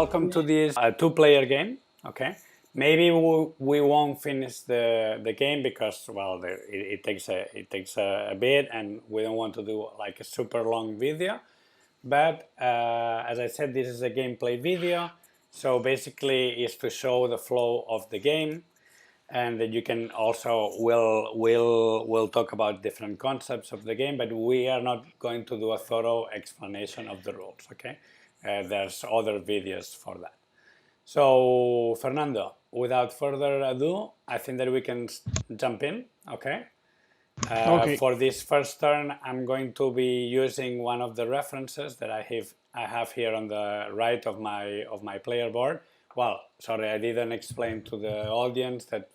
welcome to this two-player game. Okay, maybe we won't finish the game because well, it takes a bit, and we don't want to do like a super long video. But as I said, this is a gameplay video, so basically it's to show the flow of the game, and that you can also we'll talk about different concepts of the game, but we are not going to do a thorough explanation of the rules. Okay, there's other videos for that. So Fernando, without further ado, I think that we can jump in. Okay. Okay. For this first turn, I'm going to be using one of the references that I have here on the right of my player board. Well, sorry, I didn't explain to the audience that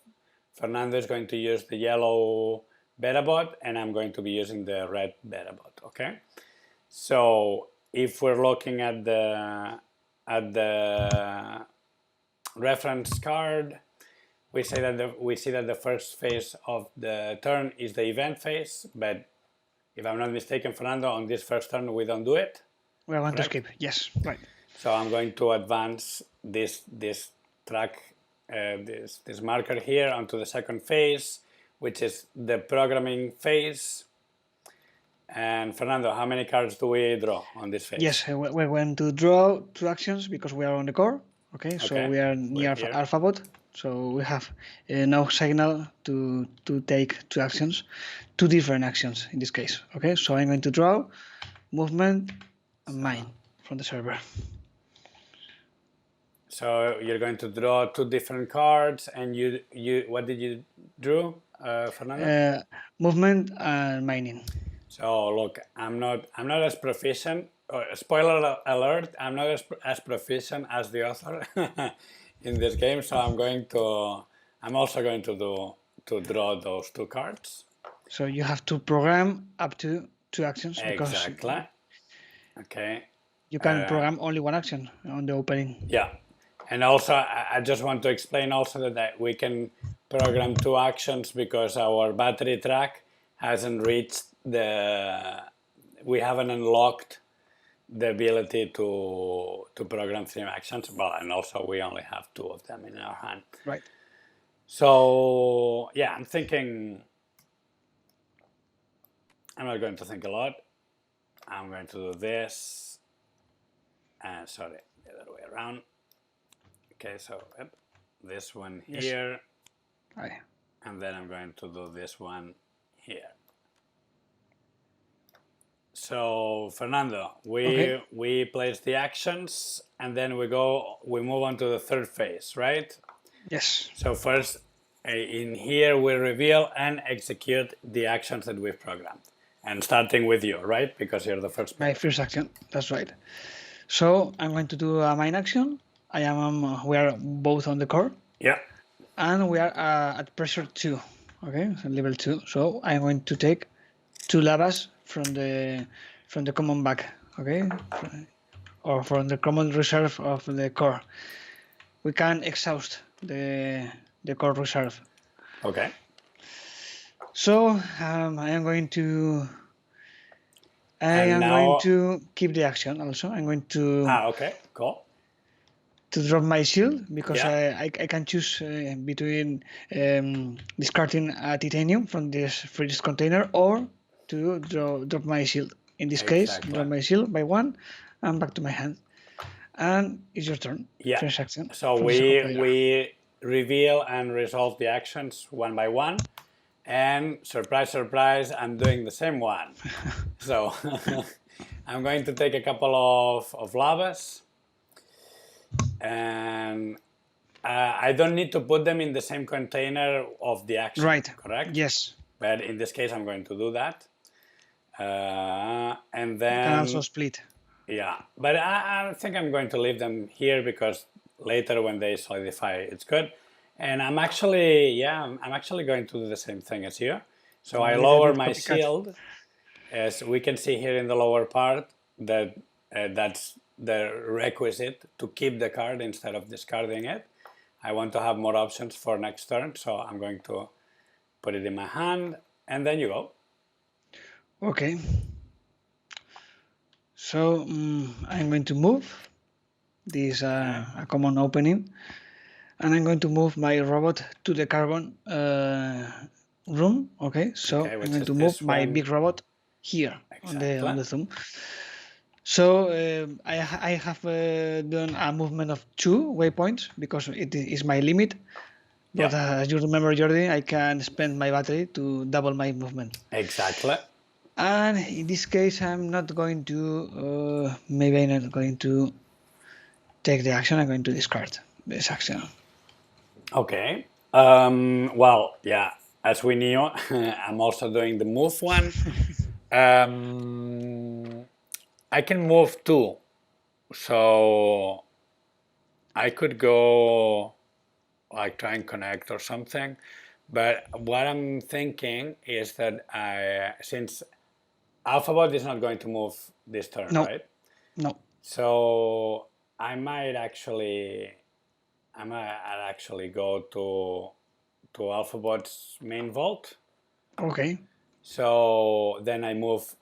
Fernando is going to use the yellow BetaBot and I'm going to be using the red BetaBot. Okay. So if we're looking at the reference card, we see that the first phase of the turn is the event phase, but if I'm not mistaken, Fernando, on this first turn we don't do it. We are going to skip. Yes, right. So I'm going to advance this track, this marker here onto the second phase, which is the programming phase. And Fernando, how many cards do we draw on this phase? Yes, we're going to draw two actions because we are on the core. Okay, so we are near alphabet. So we have no signal to take two actions, two different actions in this case. Okay, so I'm going to draw movement and mine from the server. So you're going to draw two different cards, and you what did you draw, Fernando? Movement and mining. So look, I'm not as proficient. Spoiler alert! I'm not as proficient as the author in this game. So I'm also going to draw those two cards. So you have to program up to two actions. Exactly. Okay. You can program only one action on the opening. Yeah. And also, I just want to explain also that we can program two actions because our battery track hasn't reached we haven't unlocked the ability to program three actions. Well, and also we only have two of them in our hand. Right. So yeah, I'm thinking, I'm not going to think a lot. I'm going to do this. Sorry, the other way around. Okay, so this one here, and then I'm going to do this one here. So Fernando, we place the actions, and then we move on to the third phase, right? Yes. So first, in here we reveal and execute the actions that we've programmed, and starting with you, right? Because you're the first player. My first action. That's right. So I'm going to do a mine action. We are both on the core. Yeah. And we are at pressure 2. Okay, so level 2. So I'm going to take two lavas from the common bag. Okay, or from the common reserve of the core. We can exhaust the core reserve. Okay. So I am going to keep the action also. I'm going to okay, cool. To drop my shield because I can choose between discarding a titanium from this container or to drop my shield. In this case, drop my shield by one and back to my hand. And it's your turn. Yeah. First action. So we reveal and resolve the actions one by one. And surprise, surprise, I'm doing the same one. So I'm going to take a couple of lavas. And I don't need to put them in the same container of the action, correct? Yes. But in this case, I'm going to do that. And then... You can also split. Yeah, but I think I'm going to leave them here because later when they solidify, it's good. And I'm actually going to do the same thing as you. So I lower my shield. As we can see here in the lower part, that that's the requisite to keep the card instead of discarding it. I want to have more options for next turn, so I'm going to put it in my hand, and then you go. Okay. So I'm going to move this a common opening, and I'm going to move my robot to the carbon room. Okay, so Okay, I'm which going is to move this my one. big robot here Exactly. on the thumb. So I have done a movement of 2 waypoints because it is my limit. But Yeah. as you remember, Jordi, I can spend my battery to double my movement. Exactly. And in this case, I'm not going to, maybe I'm not going to take the action. I'm going to discard this action. Okay. Well, yeah, as we knew, I'm also doing the move one. I can move too. So I could go like try and connect or something. But what I'm thinking is that since Alphabet is not going to move this turn, No, right? no. So I might actually go to Alphabet's main vault. Okay. So then I move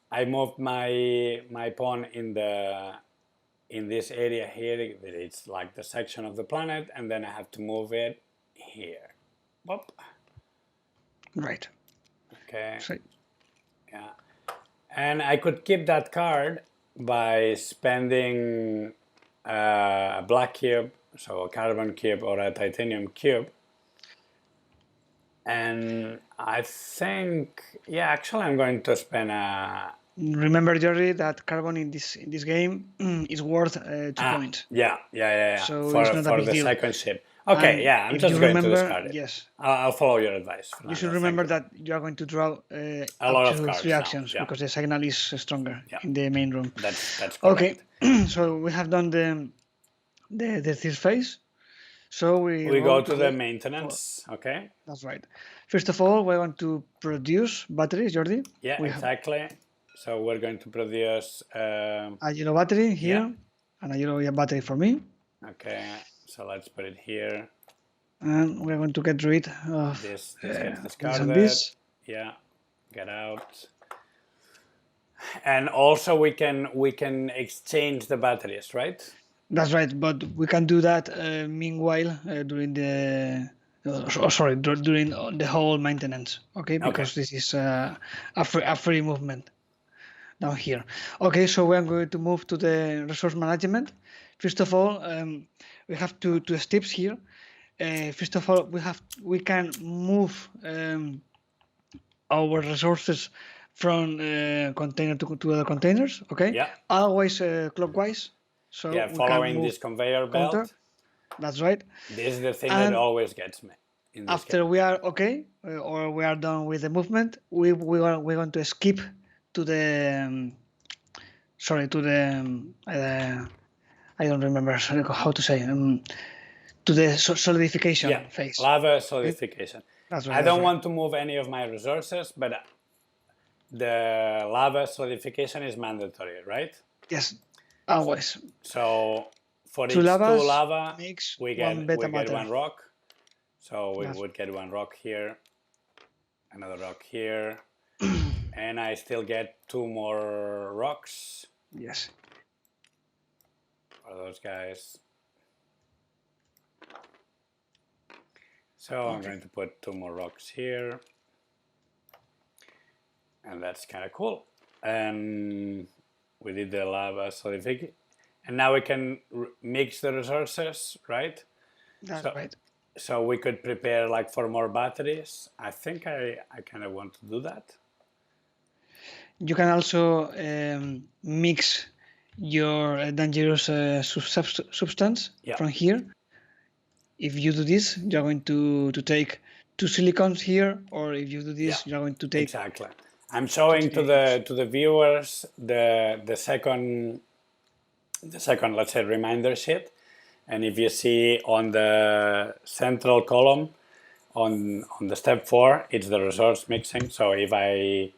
my pawn in this area here. It's like the section of the planet, and then I have to move it here. Whoop. Right. Okay. So, Yeah. And I could keep that card by spending a black cube, so a carbon cube or a titanium cube. And I think, yeah, actually I'm going to spend a... remember, Jordi, that carbon in this game is worth 2 points. Yeah. So it's not a For big the deal. second ship. Okay, And yeah, I'm if you just going to remember, discard it. yes, I'll follow your advice, you Fernando. should Thank remember you. that you are going to draw A up lot of to 3 cards now. actions Yeah, because the signal is stronger yeah, in the main room. that's Okay, correct. so we have done the third phase. So we We go go to to the the fourth. maintenance. Okay. That's right. First of all, we want to produce batteries, Jordi. Yeah, We have exactly. So we're going to produce. a yellow battery Yeah. here and a yellow battery for me. Okay. So let's put it here. And we're going to get rid of This gets this and discarded. this. Yeah. Get out. And also we can exchange the batteries, right? That's right, but we can do that meanwhile during during the whole maintenance. Okay, because this is a free movement down here. Okay, so we're going to move to the resource management. First of all, we have two steps here. First of all, we can move our resources from container to other containers. Okay, Yeah. always clockwise. So Yeah, we can following move this conveyor counter. belt. That's right. This is the thing that And always gets me in this after game. we are okay or we are done with the movement, we're going to skip to the to the I don't remember how to say to the solidification Yeah, phase. lava solidification. That's right. I That's don't right. want to move any of my resources, but the lava solidification is mandatory, right? Yes, always. So for Two each lavas 2 lava, makes we one get beta matter. 1 rock. So we That's would get 1 rock here, another rock here, and I still get 2 more rocks yes. for those guys. So I'm going to put 2 more rocks here. And that's kind of cool. And we did the lava solidification. And now we can mix the resources, right? That's right. So we could prepare like for more batteries. I think I kind of want to do that. You can also mix your dangerous substance from here. If you do this, you're going to take 2 silicons here, or if you do this, you're going to take exactly. I'm showing to the viewers the second let's say reminder sheet, and if you see on the central column on the step 4, it's the resource mixing. So if I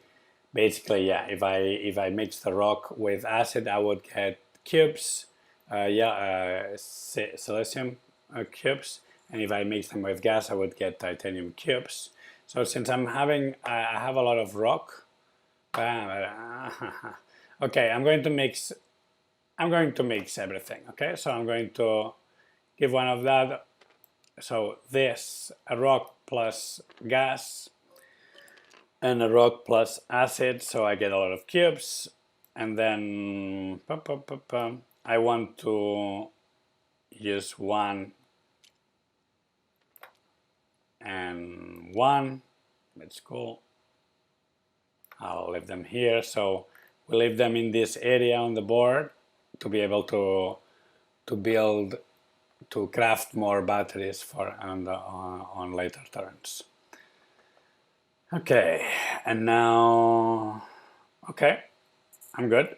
basically if I mix the rock with acid, I would get cubes, silicium cubes, and if I mix them with gas, I would get titanium cubes. So since I have a lot of rock, okay, I'm going to mix I'm going to mix everything, okay? So I'm going to give one of that. So this, a rock plus gas, and a rock plus acid, so I get a lot of cubes. And then I want to use 1 and 1. That's cool. I'll leave them here. So we leave them in this area on the board to be able to build, to craft more batteries for on later turns. Okay, and now, okay, I'm good.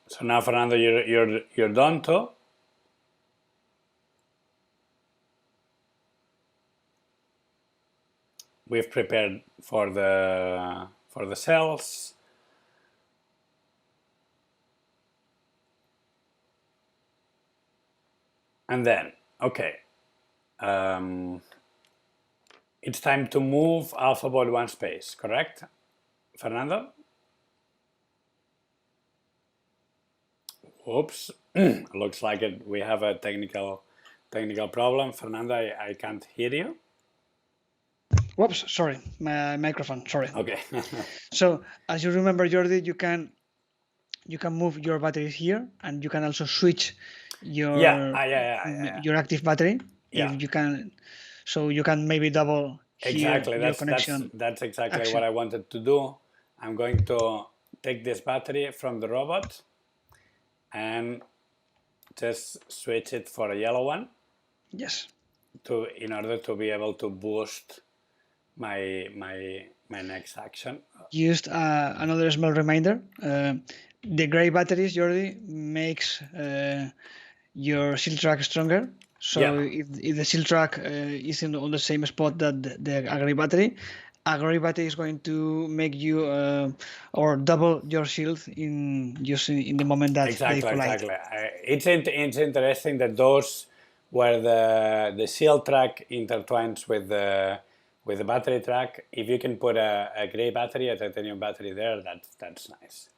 So now, Fernando, you're done too. We've prepared for the cells. And then, okay, it's time to move alphabet 1 space, correct, Fernando? Oops, looks like it. We have a technical problem. Fernando, I can't hear you. Whoops, sorry, my microphone, sorry. Okay. So as you remember, Jordi, you can move your batteries here, and you can also switch your your active battery if you can. So you can maybe double exactly. your connection. That's exactly what I wanted to do. I'm going to take this battery from the robot and just switch it for a yellow one. Yes. In order to be able to boost my next action. Just another small reminder: the gray batteries, Jordi, makes your shield track stronger. So if the shield track is on the same spot that the gray battery is going to make you or double your shield in the moment that they collide. Exactly. It's interesting that those where the shield track intertwines with the battery track, if you can put a gray battery, a titanium battery there, that's nice.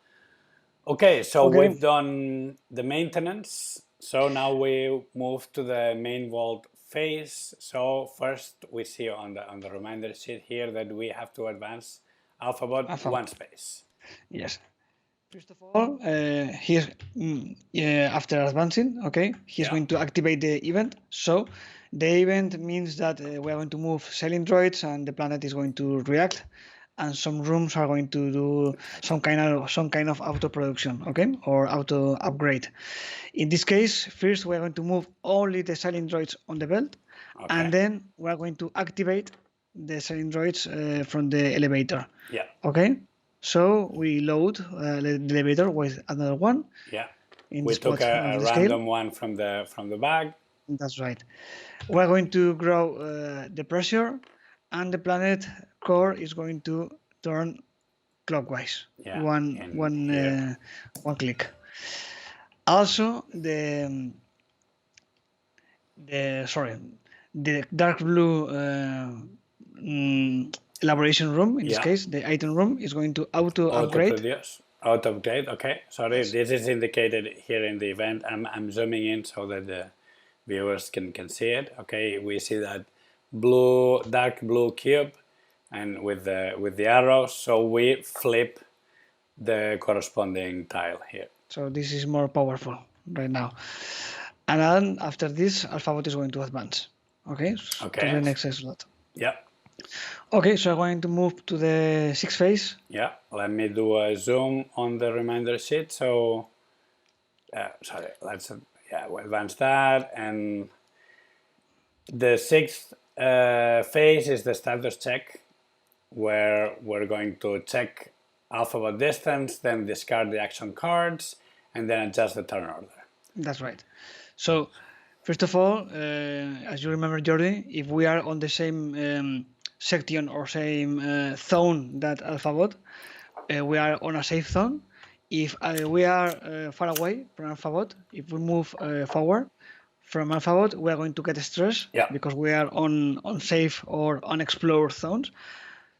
Okay, so we've done the maintenance. So now we move to the main vault phase. So first we see on the reminder sheet here that we have to advance alphabet 1 space. Yes. First of all, he's after advancing, okay, he's going to activate the event. So the event means that we are going to move sailing droids, and the planet is going to react, and some rooms are going to do some kind of auto production, okay, or auto upgrade. In this case, first we are going to move only the sailing droids on the belt, and then we are going to activate the sailing droids from the elevator. Yeah. Okay. So we load the elevator with another one. Yeah. We took a random one from the bag. That's right. We're going to grow the pressure, and the planet core is going to turn clockwise. Yeah. One click. Also, the dark blue elaboration room, in this case, the item room, is going to auto upgrade. Okay. Sorry, this is indicated here in the event. I'm zooming in so that the viewers can see it. Okay, we see that dark blue cube, and with the arrows. So we flip the corresponding tile here. So this is more powerful right now. And then after this, alphabet is going to advance. Okay. To the next slot. Yeah. Okay, so I'm going to move to the 6th phase. Yeah, let me do a zoom on the reminder sheet. So, sorry, we'll advance that. And the 6th phase is the status check, where we're going to check alphabet distance, then discard the action cards, and then adjust the turn order. That's right. So, first of all, as you remember, Jordi, if we are on the same section or same zone that alphabet, we are on a safe zone. If we are far away from alphabet, if we move forward from alphabet, we are going to get stressed because we are on safe or unexplored zones.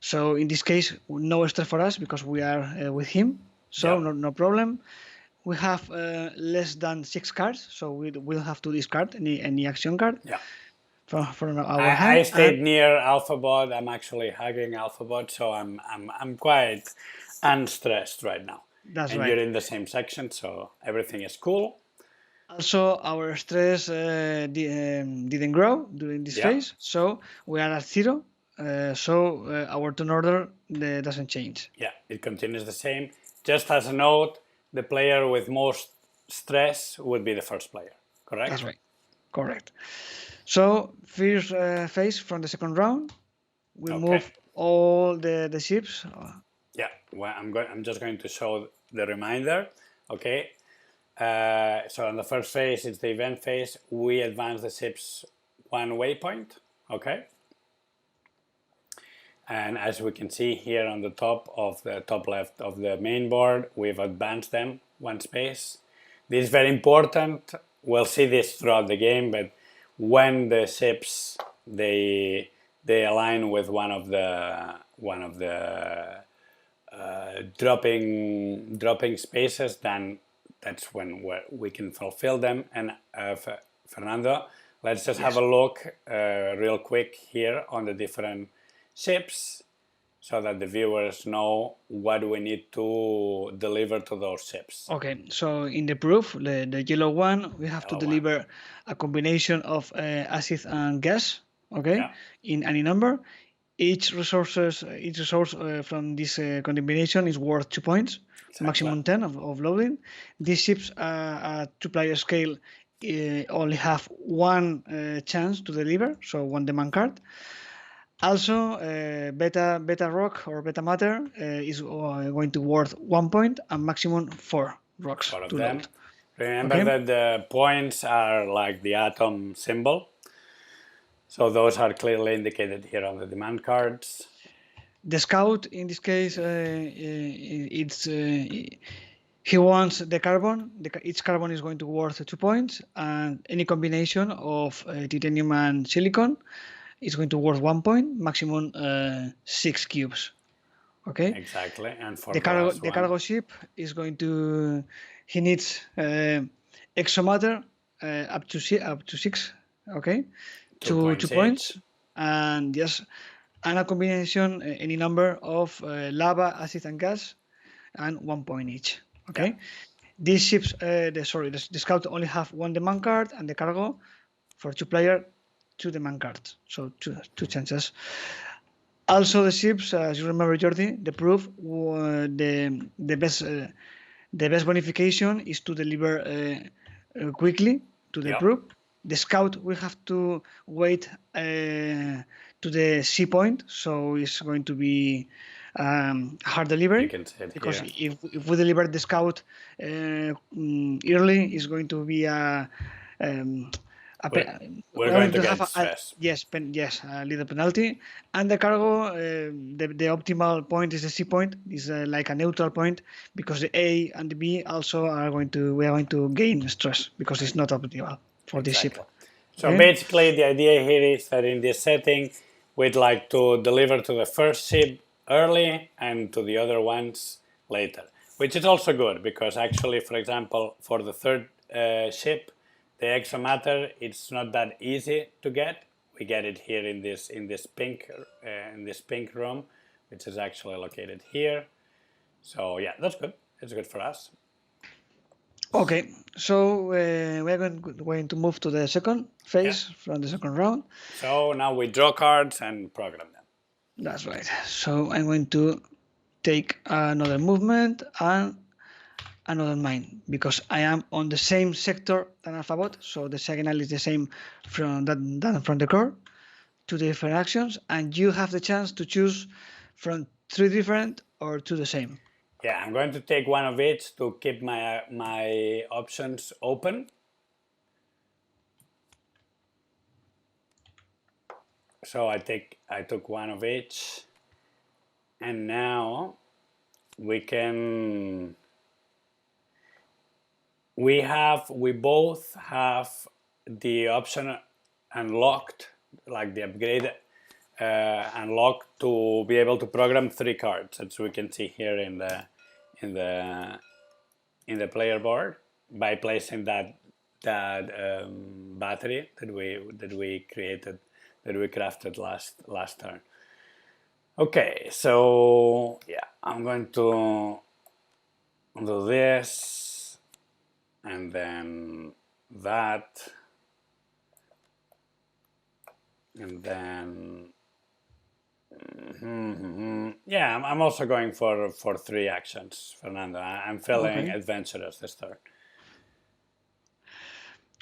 So in this case, no stress for us because we are with him. So Yeah. no problem. We have less than 6 cards, so we'll have to discard any action card Yeah. from our I hand. stayed near Alphabot. I'm actually hugging Alphabot, so I'm quite unstressed right now. That's And right. you're in the same section, so everything is cool. Also, our stress didn't grow during this Yeah. phase, so we are at 0. So our turn order doesn't change. Yeah, it continues the same. Just as a note, the player with most stress would be the first player, correct? That's right. Correct. So first phase from the second round, we Okay. move all the ships. Yeah, well, I'm just going to show the reminder. Okay. So on the first phase, it's the event phase. We advance the ships one waypoint. Okay. And as we can see here on the top left of the main board, we've advanced them one space. This is very important. We'll see this throughout the game, but when the ships they align with one of the dropping spaces, then that's when we can fulfill them. And Fernando, let's just have a look real quick here on the different ships so that the viewers know what we need to deliver to those ships. Okay, so in the proof, the yellow one, we have to Yellow one. deliver a combination of acid and gas, okay, Yeah. in any number. Each resource from this combination is worth 2 points, Exactly. maximum 10 of loading. These ships at 2-player scale only have one chance to deliver, so one demand card. Also, beta rock or beta matter is going to worth 1 point and maximum 4 rocks Four of to them. load. Remember Okay. that the points are like the atom symbol. So those are clearly indicated here on the demand cards. The scout in this case, it's he wants the carbon. Each carbon is going to worth 2 points, and any combination of titanium and silicon is going to worth 1 point, maximum 6 cubes. Okay. Exactly. And for The cargo ship is going to he needs exomatter up to 6. Okay, 2 points, and yes, and a combination any number of lava, acid, and gas, and 1 point each. Okay, yeah. These ships, the scout only have one demand card, and the cargo for 2-player 2 demand cards, so two chances. Also, the ships, as you remember, Jordi, the proof, the best bonification is to deliver quickly to the proof. The scout will have to wait to the C point, so it's going to be hard delivery. You can see it because here. if we deliver the scout early, it's going to be we're going to get stress. Yes, a little penalty. And the cargo, the optimal point is the C point, is like a neutral point, because the A and the B also we are going to gain stress because it's not optimal for this ship. So basically, the idea here is that in this setting, we'd like to deliver to the first ship early and to the other ones later, which is also good because actually, for example, for the third ship, the exomatter, it's not that easy to get. We get it here in this pink room, which is actually located here. So yeah, that's good. It's good for us. Okay, so we're going to move to the second phase from the second round. So now we draw cards and program them. That's right. So I'm going to take another movement and another mine because I am on the same sector than Alphabot, so the signal is the same from the core. 2 different actions, and you have the chance to choose from 3 different or 2 the same. Yeah, I'm going to take one of each to keep my options open. So I took one of each, and now we both have the option unlocked, like the upgrade unlocked to be able to program 3 cards, as we can see here in the player board, by placing that battery that we created, that we crafted last turn. Okay, so yeah, I'm going to do this, and then that, and then yeah, I'm also going for 3 actions, Fernando. I'm feeling adventurous this turn.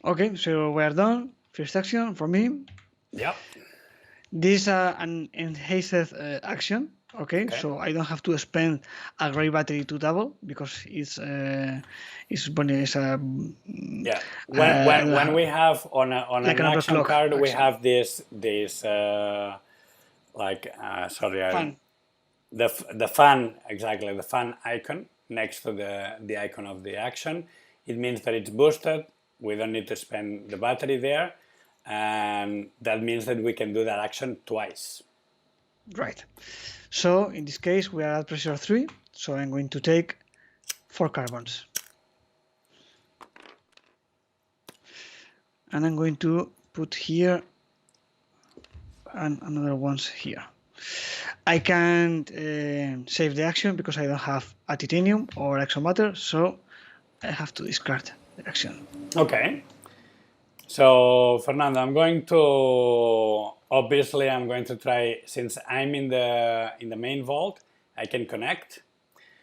Okay, so we are done. First action for me. Yep. This is an enhanced action. Okay, so I don't have to spend a gray battery to double because it's yeah. When we have on like an an action overclock card, we action. have this Fan. the fan, exactly, the fan icon next to the icon of the action. It means that it's boosted. We don't need to spend the battery there, and that means that we can do that action twice. Right. So in this case, we are at pressure 3. So I'm going to take 4 carbons. And I'm going to put here and another ones here. I can't save the action because I don't have a titanium or exomatter, so I have to discard the action. Okay. So Fernando, I'm going to try, since I'm in the main vault, I can connect.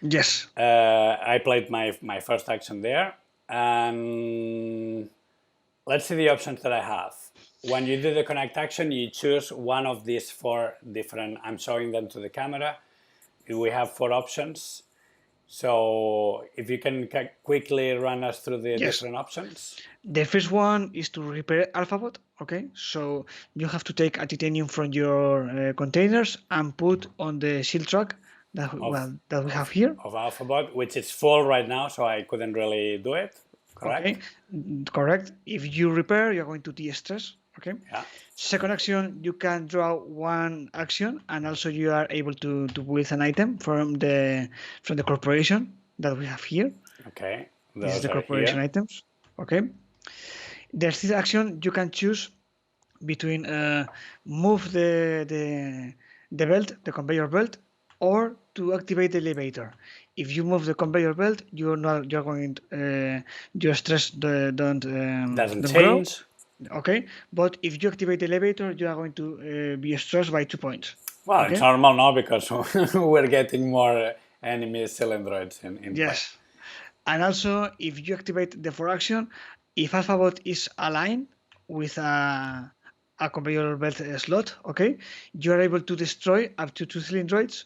Yes. I played my first action there, and let's see the options that I have. When you do the connect action, you choose one of these 4 different, I'm showing them to the camera. We have 4 options. So if you can quickly run us through the different options. The first one is to repair alphabet. Okay, so you have to take a titanium from your containers and put on the shield track that we have here. Of alphabet, which is full right now, so I couldn't really do it. Correct? Okay, correct. If you repair, you're going to de-stress. Okay. Yeah. Second action, you can draw 1 action, and also you are able to build an item from the corporation that we have here. Okay. This is the corporation items. Okay. The third action, you can choose between move the belt, the conveyor belt, or to activate the elevator. If you move the conveyor belt, you're going your stress doesn't change. Grow. Okay, but if you activate the elevator, you are going to be stressed by 2 points. Well, okay? It's normal now because we're getting more enemy cylindroids in yes. Play. And also, if you activate the 4 action, if alphabet is aligned with a conveyor belt slot, okay, you are able to destroy up to 2 cylindroids,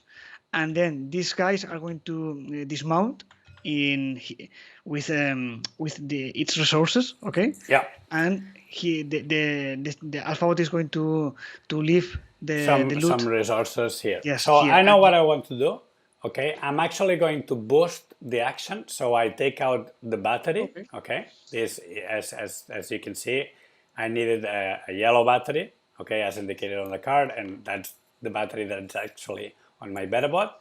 and then these guys are going to dismount with its resources, okay. Yeah. And the alphabet is going to leave the loot. Some resources here. Yes. So here. I know what I want to do. Okay, I'm actually going to boost the action, so I take out the battery. Okay, this as you can see, I needed a yellow battery. Okay, as indicated on the card, and that's the battery that's actually on my Bettabot.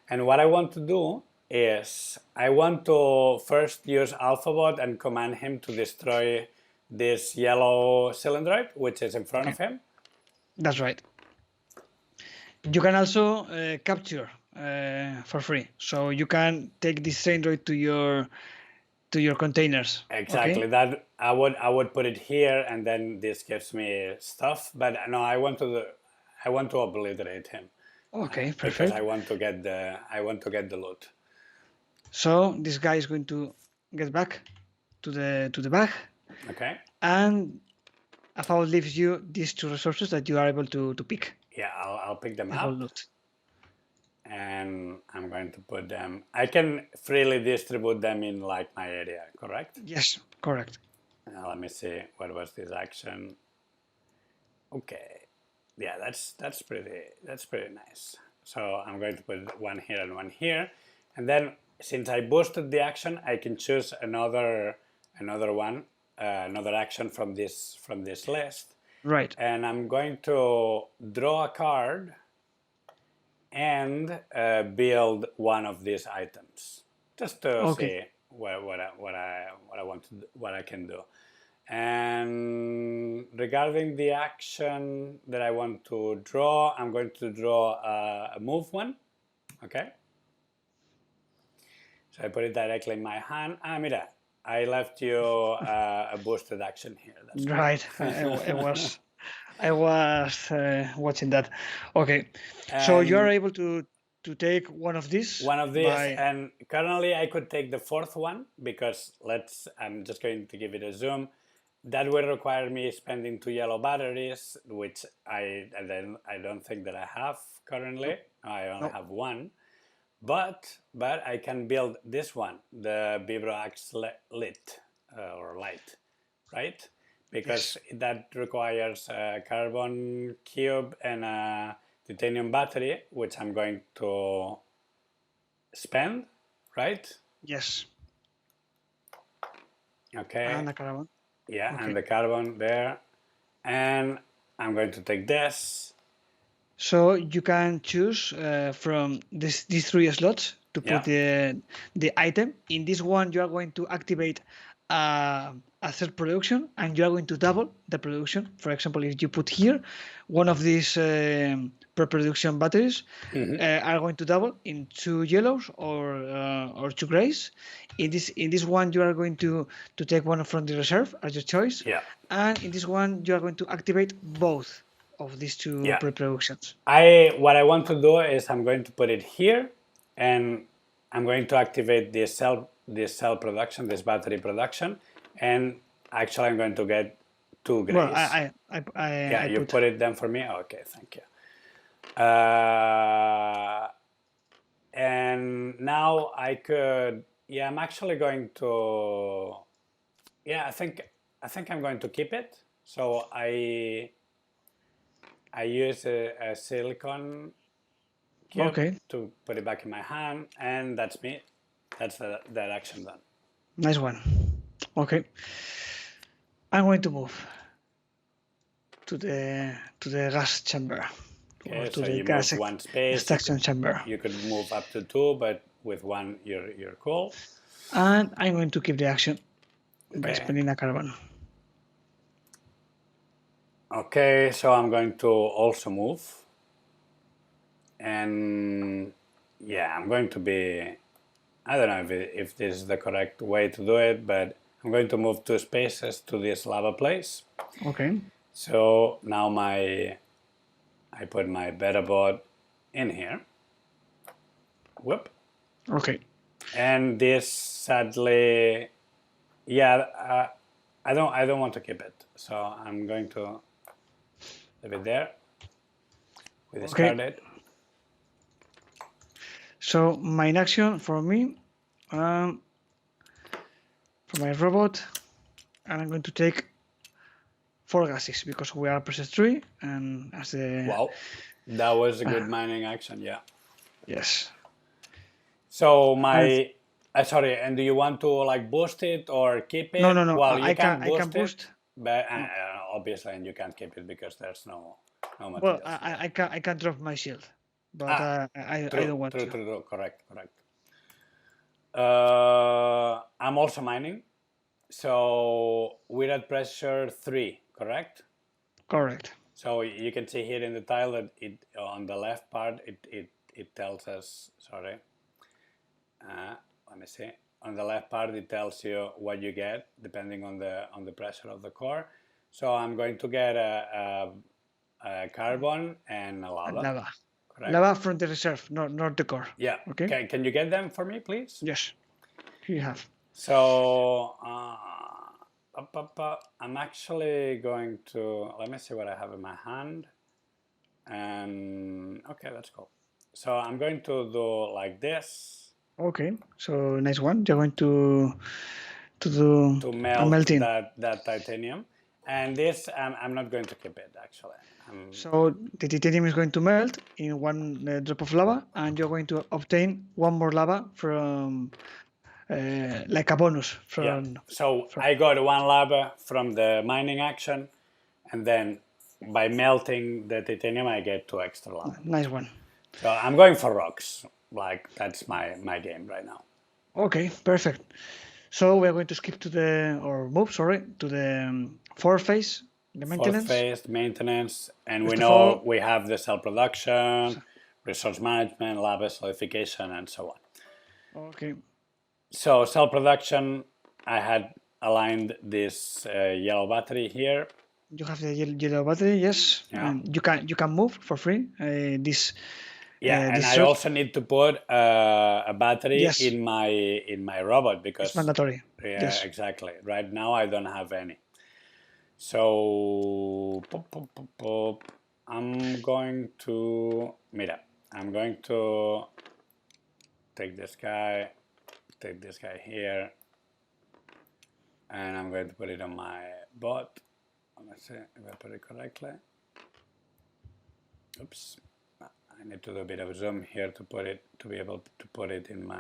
And what I want to do is I want to first use Alphabot and command him to destroy this yellow cylindroid, which is in front of him. That's right. You can also capture for free, so you can take this cylindroid to your containers. Exactly. Okay? That I would put it here, and then this gives me stuff. But no, I want to obliterate him. Okay, perfect. Because I want to get the loot. So this guy is going to get back to the bag. Okay. And Alphabet leaves you these 2 resources that you are able to pick. Yeah, I'll pick them up. Loot. And I'm going to put them. I can freely distribute them in like my area, correct? Yes, correct. Let me see. What was this action? Okay. Yeah, that's pretty nice. So I'm going to put one here and one here, and then since I boosted the action, I can choose another one, another action from this list. Right. And I'm going to draw a card and build one of these items, just to Okay. see what I want to do, what I can do. And regarding the action that I want to draw, I'm going to draw a move one. Okay. So I put it directly in my hand. Mira, I left you a boosted action here. That's Right. I was watching that. Okay. So you are and able to take one of these one of these, by. and currently I could take the fourth one because I'm just going to give it a zoom. That will require me spending 2 yellow batteries, which I don't think that I have currently. I only No. have one. But I can build this one, the Vibroax lit or light, right? Because that requires a carbon cube and a titanium battery, which I'm going to spend, right? Yes. Okay. And a caravan. Yeah, Okay. and the carbon there. And I'm going to take this. So you can choose from these 3 slots to put Yeah. the item. In this one, you are going to activate a third production, and you are going to double the production. For example, if you put here one of these pre-production batteries, are going to double in 2 yellows or 2 grays. In this one, you are going to take one from the reserve as your choice, Yeah. and in this one, you are going to activate both of these 2 Yeah. pre-productions. What I want to do is I'm going to put it here, and I'm going to activate this cell production, this battery production, and actually I'm going to get 2 Well, grays. Yeah, I you put. put it down for me. Okay, thank you. And now I could. Yeah, I'm actually going to. Yeah, I think I'm going to keep it. So I use a silicone cube Okay, to put it back in my hand, and that's me. That's that action done. nice one. Okay, I'm going to move to the gas chamber or Okay, to so the you gas move one space. extraction chamber, You could move up to 2, but with one you're cool. and I'm going to keep the action by Okay. spending a carbon. Okay, so I'm going to also move, and yeah, I'm going to be. I don't know if this is the correct way to do it, but I'm going to move 2 spaces to this lava place. Okay. So now I put my beta board in here. Whoop. Okay. And this sadly, yeah, I don't want to keep it, so I'm going to leave it there. We discard it. So my action for me, for my robot, and I'm going to take 4 gases because we are pressure 3, and as the Wow, that was a good mining action. Yeah. yes. So my sorry, and do you want to like boost it or keep it? No. Well, you I can can boost boost. it, but obviously, and you can't keep it because there's no Well, materials. I can drop my shield, but I True, don't want to. true. Correct. I'm also mining. So we're at pressure 3, correct? Correct. So you can see here in the tile that it on the left part it tells us. Sorry. Let me see. On the left part it tells you what you get depending on the pressure of the core. So I'm going to get a carbon and a lava. Lava. Correct? Lava from the reserve, not the core. Yeah. Okay. Can you get them for me, please? Yes. Here you have. So I'm actually going to, let me see what I have in my hand. And okay, that's cool. So I'm going to do like this. Okay. So nice one. You're going to do to a melt melting. that titanium. And this, I'm not going to keep it actually. So the titanium is going to melt in one drop of lava, and you're going to obtain one more lava from like a bonus from. Yeah. So I got 1 lava from the mining action, and then by melting the titanium, I get 2 extra lava. Nice one. So I'm going for rocks. Like, that's my game right now. Okay, perfect. So we're going to skip to to the fourth phase, the Fourth maintenance. phase, maintenance, and we First of know all- we have the cell production, resource management, lava solidification, and so on. Okay. So cell production, I had aligned this yellow battery here. You have the yellow battery, yes. Yeah. And you can move for free. This Yeah, and this I source. also need to put a battery Yes. in my robot because It's mandatory. yeah, Yes. exactly. Right now I don't have any. So I'm going to I'm going to take this guy here, and I'm going to put it on my bot. Let's see if I put it correctly. Oops. I need to do a bit of zoom here to be able to put it in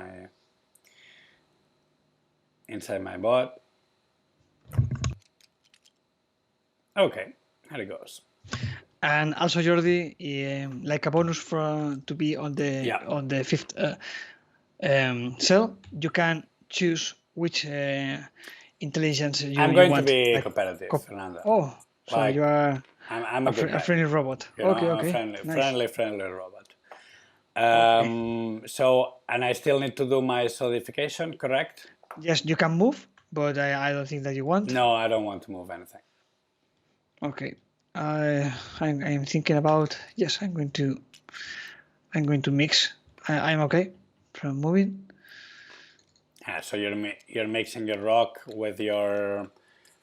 inside my bot. Okay, here it goes. And also, Jordi, like a bonus to be on the fifth cell, you can choose which intelligence you want. I'm going to be competitive, Fernando. Oh, so Like, you are I'm a good guy. friendly robot. You know, Okay, I'm okay. a Nice. friendly robot. So, and I still need to do my solidification, correct? Yes, you can move, but I don't think that you want. No, I don't want to move anything. Okay. I'm thinking about, yes, I'm going to mix. I'm okay from moving. Yeah, so you're mixing your rock with your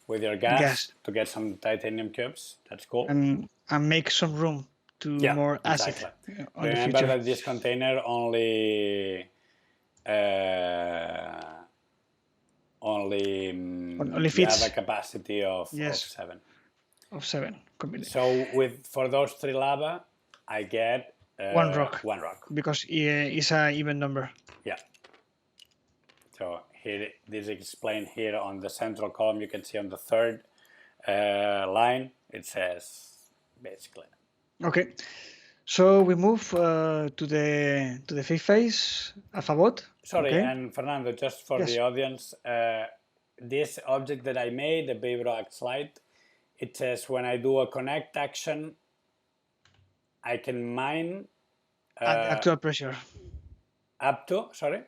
gas to get some titanium cubes. That's cool. And make some room to more acid on the Remember future. that this container only fits. have a capacity of 7. Of 7 completely. So for those 3 lava, I get one rock. One rock. Because it's an even number. Yeah. So here, this is explained here on the central column. You can see on the third line, it says basically. Okay. So we move to the fifth phase, alphabet. Sorry, okay. And Fernando, just for the audience, this object that I made, the Baybrock slide, it says when I do a connect action, I can mine at the actual pressure. Up to, sorry?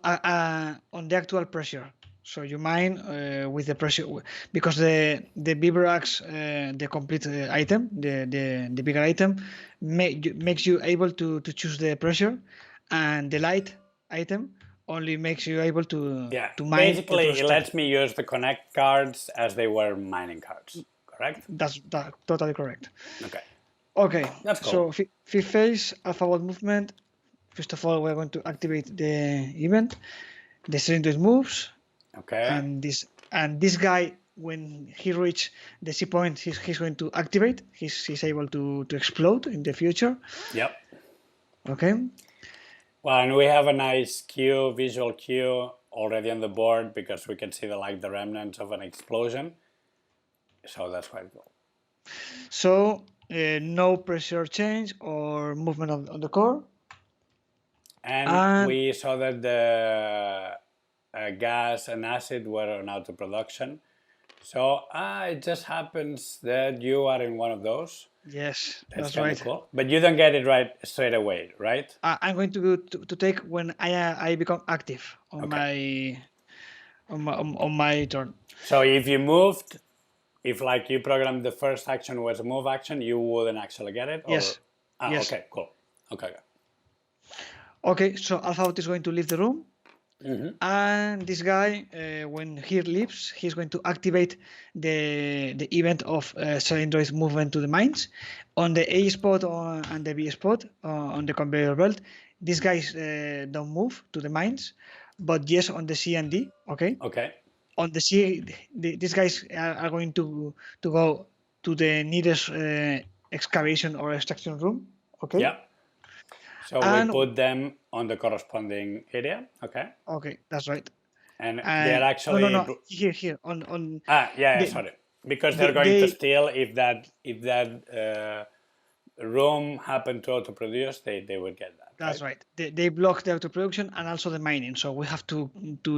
On the actual pressure. So you mine with the pressure, because the beaver axe, the complete item, the bigger item, makes you able to choose the pressure, and the light item only makes you able to mine. Basically, it lets me use the connect cards as they were mining cards, correct? That's totally correct. Okay. Okay. That's cool. So fifth phase, alphabet movement. First of all, we're going to activate the event. The cylinder moves. Okay. And this guy, when he reaches the C point, he's going to activate. He's able to explode in the future. Yep. Okay. Well, and we have a nice visual cue already on the board because we can see the remnants of an explosion. So that's quite cool. So no pressure change or movement on the core. And we saw that the gas and acid were on auto production. So it just happens that you are in one of those. Yes, that's right. Cool. But you don't get it right straight away, right? I'm going to take when I become active on my turn. So if you moved, if you programmed the first action was a move action, you wouldn't actually get it? Yes. Yes. Okay, cool. Okay, so Alphabet is going to leave the room. Mm-hmm. And this guy, when he leaves, he's going to activate the event of cylindroid movement to the mines. On the A spot and the B spot on the conveyor belt, these guys don't move to the mines, but yes on the C and D. Okay. Okay. On the C, these guys are going to go to the nearest excavation or extraction room. Okay. Yeah. So we put them on the corresponding area. Okay. Okay, that's right. And they're actually no. Here on. sorry. Because they're going to steal if that room happened to auto-produce, they would get that. That's right. They block the auto production and also the mining. So we have to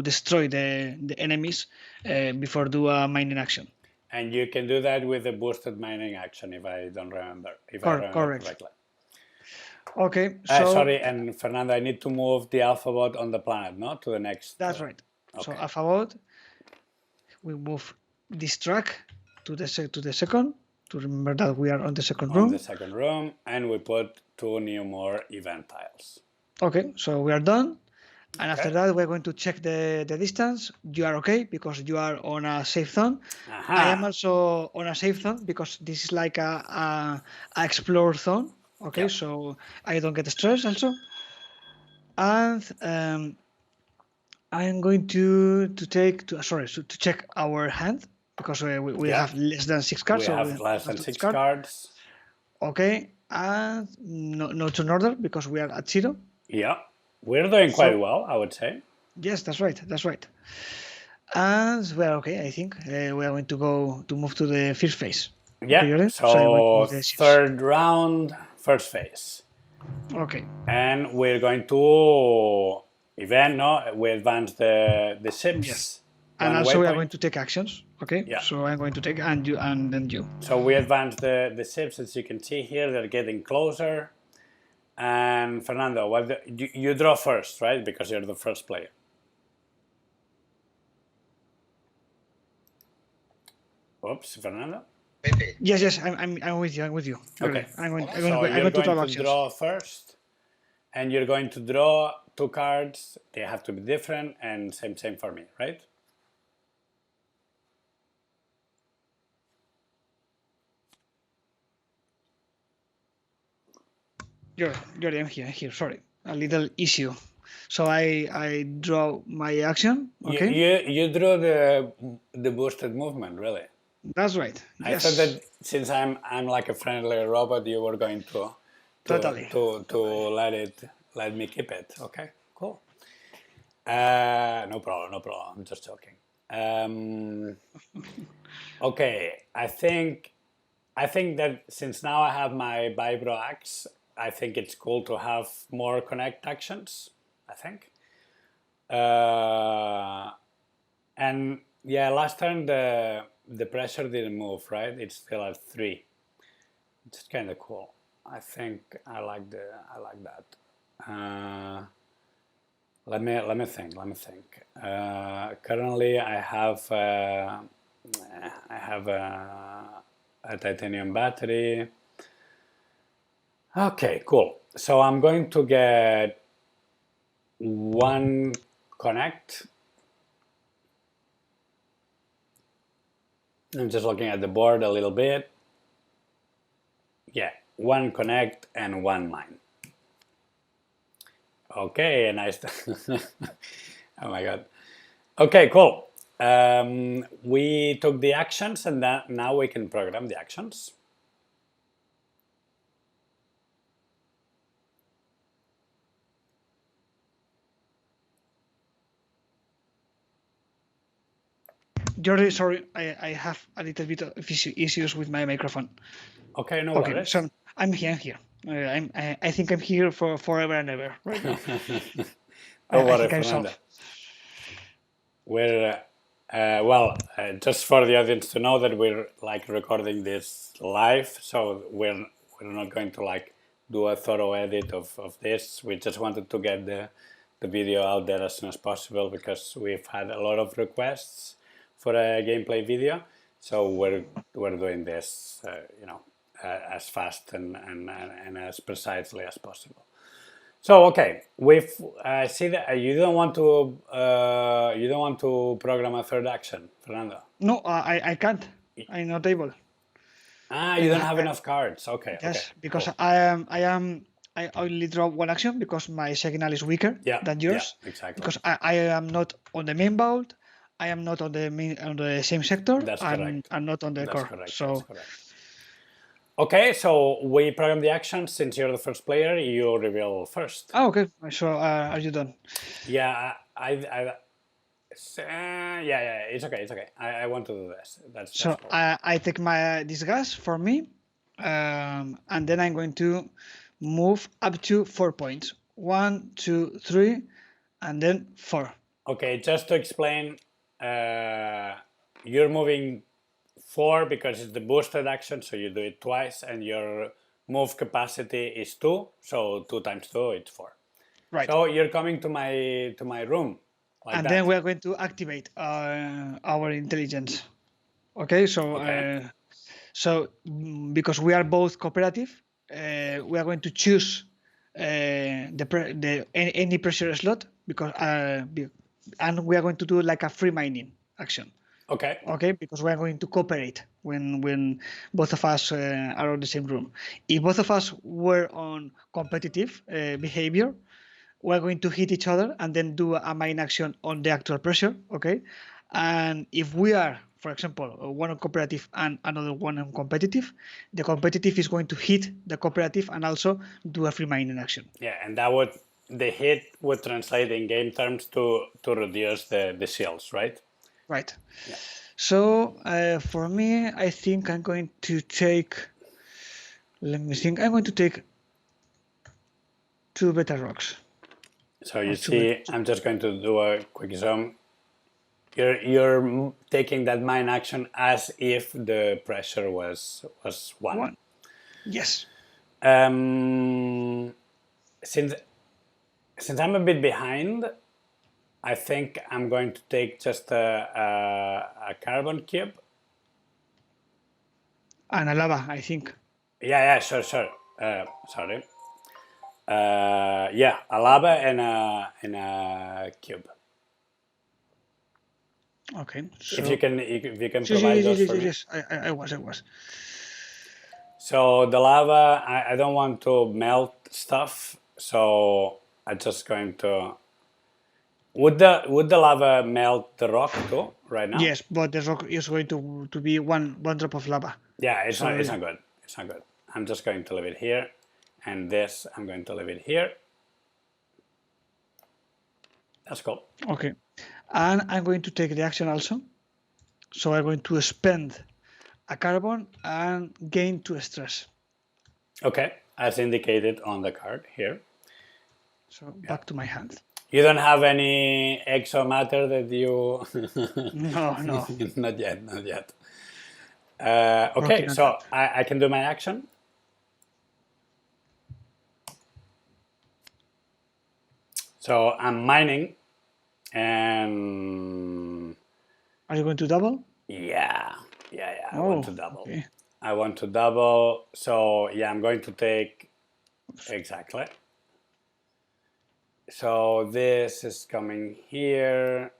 destroy the enemies before do a mining action. And you can do that with a boosted mining action, if I don't remember. If I remember Correct. correctly. Okay. So sorry, and Fernando, I need to move the alphabet on the planet, no, to the next. That's right. Okay. So alphabet, we move this track to the second to remember that we are on the second room. On the second room, and we put 2 new more event tiles. Okay, so we are done. And after that, we're going to check the distance. You are okay because you are on a safe zone. I am also on a safe zone because this is like a explore zone. Okay, so I don't get stressed also. And I am going to check our hand because we have less than 6 cards. We have less than 6 cards. Okay, and no turn order because we are at 0. Yeah, we're doing quite well, I would say. Yes, that's right. And well, okay, I think we are going to move to the first phase. Yeah, okay, so third round, first phase. Okay. And we're going to we advance the ships. Yes. And also we are going to take actions. Okay. Yeah. So I'm going to take and then you. So we advance the ships, as you can see here, they're getting closer. And Fernando, you draw first, right? Because you're the first player. Oops, Fernando. Yes, I'm with you. Okay. I'm going to draw first, and you're going to draw 2 cards. They have to be different, and same for me, right? Jordi, I'm here. Sorry, a little issue. So I draw my action. Okay. You drew the boosted movement, really. That's right. I thought that since I'm like a friendly robot, you were going to totally let me keep it. Okay, cool. No problem. I'm just joking. Okay, I think that since now I have my vibro axe, I think it's cool to have more connect actions. I think. And yeah, last turn the pressure didn't move, right? It's still at 3. It's kind of cool. I think I like that. Let me think. Currently, I have a titanium battery. Okay, cool. So I'm going to get 1 connect. I'm just looking at the board a little bit. Yeah, 1 connect and 1 mine. Okay, nice. Oh my god. Okay, cool. We took the actions, and now we can program the actions. Jordi, sorry, I have a little bit of issues with my microphone. Okay, no worries. So I'm here. I think I'm here for forever and ever right now. Don't worry, Fernando. We're just for the audience to know that we're like recording this live, so we're not going to like do a thorough edit of this. We just wanted to get the video out there as soon as possible because we've had a lot of requests for a gameplay video, so we're doing this, as fast and as precisely as possible. So okay, we've see that you don't want to program a third action, Fernando. No, I can't. I'm not able. You don't have enough cards. Okay. Yes, okay, because cool. I only draw 1 action because my signal is weaker than yours. Yeah, exactly. Because I am not on the main vault. I am not on the same sector. That's correct. I'm not on the core. Correct. So. That's correct. Okay, so we program the actions. Since you're the first player, you reveal first. Oh, okay. So are you done? Yeah, Yeah, it's okay, it's okay. I want to do this. That's So cool. I take this gas for me, and then I'm going to move up to 4 points. 1, 2, 3, and then 4. Okay, just to explain, you're moving 4 because it's the boosted action, so you do it twice, and your move capacity is 2, so 2 times 2 it's 4. Right. So you're coming to my room, like And then that. we are going to activate our intelligence. Okay, so Okay. because we are both cooperative, we are going to choose any pressure slot because and we are going to do like a free mining action. Okay. Okay, because we are going to cooperate when both of us are in the same room. If both of us were on competitive behavior, we're going to hit each other and then do a mine action on the actual pressure. Okay, and if we are, for example, one on cooperative and another one on competitive, the competitive is going to hit the cooperative and also do a free mining action. Yeah, and that would the hit would translate in game terms to reduce the shields, right? Right. Yeah. So for me, I think I'm going to take. Let me think. I'm going to take 2 beta rocks. So Or you two beta. see, I'm just going to do a quick zoom. You're taking that mine action as if the pressure was 1. One. Yes. Since I'm a bit behind, I think I'm going to take just a carbon cube. And a lava, I think. Yeah, sure. Sorry. Yeah, a lava and a cube. Okay. If you So. can Yes, provide yes, yes, those yes, for yes, me. yes. I was. So the lava, I don't want to melt stuff, so I'm just going to. Would the lava melt the rock too right now? Yes, but the rock is going to be one drop of lava. Yeah, it's not So it's not good. It's not good. I'm just going to leave it here, and this I'm going to leave it here. That's cool. okay, and I'm going to take the action also. So I'm going to spend a carbon and gain 2 stress. Okay, as indicated on the card here. So back to my hand. You don't have any exomatter that you. No, no. Not yet, not yet. Okay, Working on so that. I can do my action. So I'm mining, and Are you going to double? yeah, I want Oh, to double. okay. I want to double. So yeah, I'm going to take exactly. So this is coming here.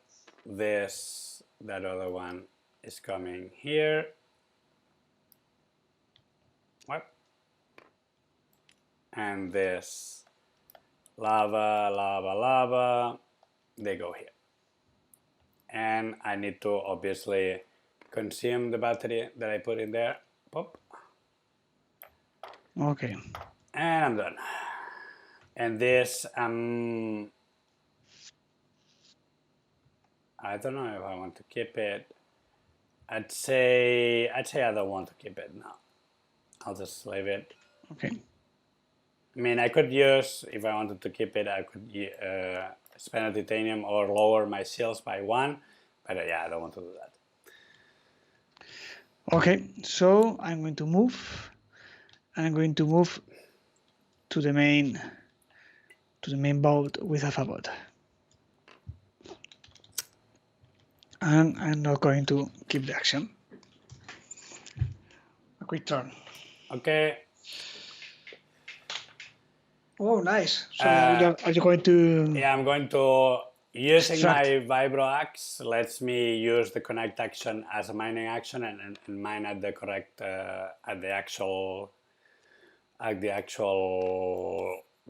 That other one is coming here. What? And this lava, they go here. And I need to obviously consume the battery that I put in there. Pop. Okay. And I'm done. And this, I don't know if I want to keep it. I'd say I don't want to keep it now. I'll just leave it. Okay. I mean, I could use, if I wanted to keep it, I could spend a titanium or lower my shields by 1, but yeah, I don't want to do that. Okay. So I'm going to move. I'm going to move to the main boat with a boat. And I'm not going to keep the action. A quick turn. Okay. Oh, nice. So are you going to Yeah, I'm going to, using my extract? vibro axe lets me use the connect action as a mining action and mine at the correct, at the actual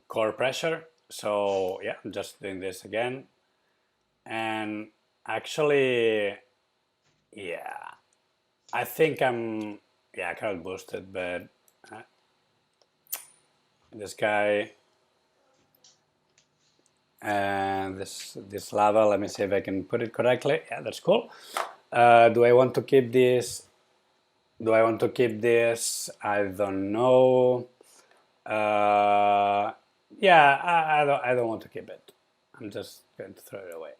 core pressure. So yeah, I'm just doing this again. And actually, yeah, I think I cannot boost it, but this guy, And this lava, let me see if I can put it correctly. Yeah, that's cool. Do I want to keep this? I don't know. Yeah, I don't want to keep it. I'm just going to throw it away.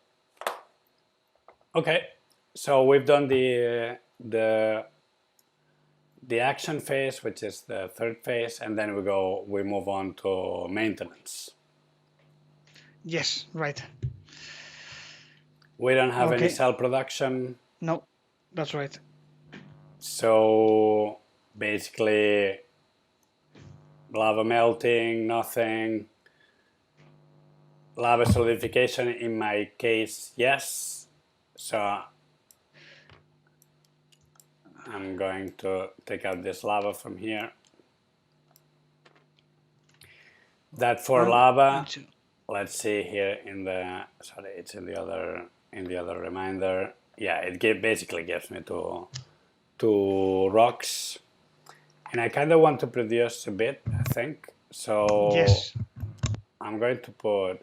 Okay, so we've done the action phase, which is the third phase, and then we move on to maintenance. Yes, right. We don't have any Okay. cell production, No, that's right. so basically lava melting, nothing. Lava solidification in my case, yes. So I'm going to take out this lava from here. That for One lava, and two. let's see here in the, sorry, it's in the other reminder. Yeah, it basically gives me two rocks. And I kind of want to produce a bit, I think. So Yes. I'm going to put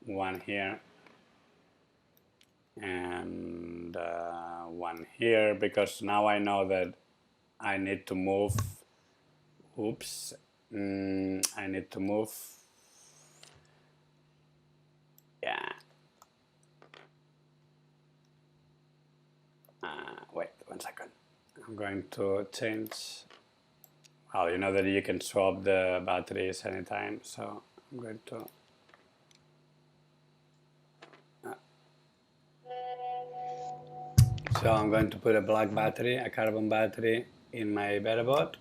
one here and one here, because now I know that I need to move. Oops. I need to move. Yeah. Wait 1 second. I'm going to change. Well, you know that you can swap the batteries anytime, so I'm going to. So I'm going to put a black battery, a carbon battery, in my Bettabot.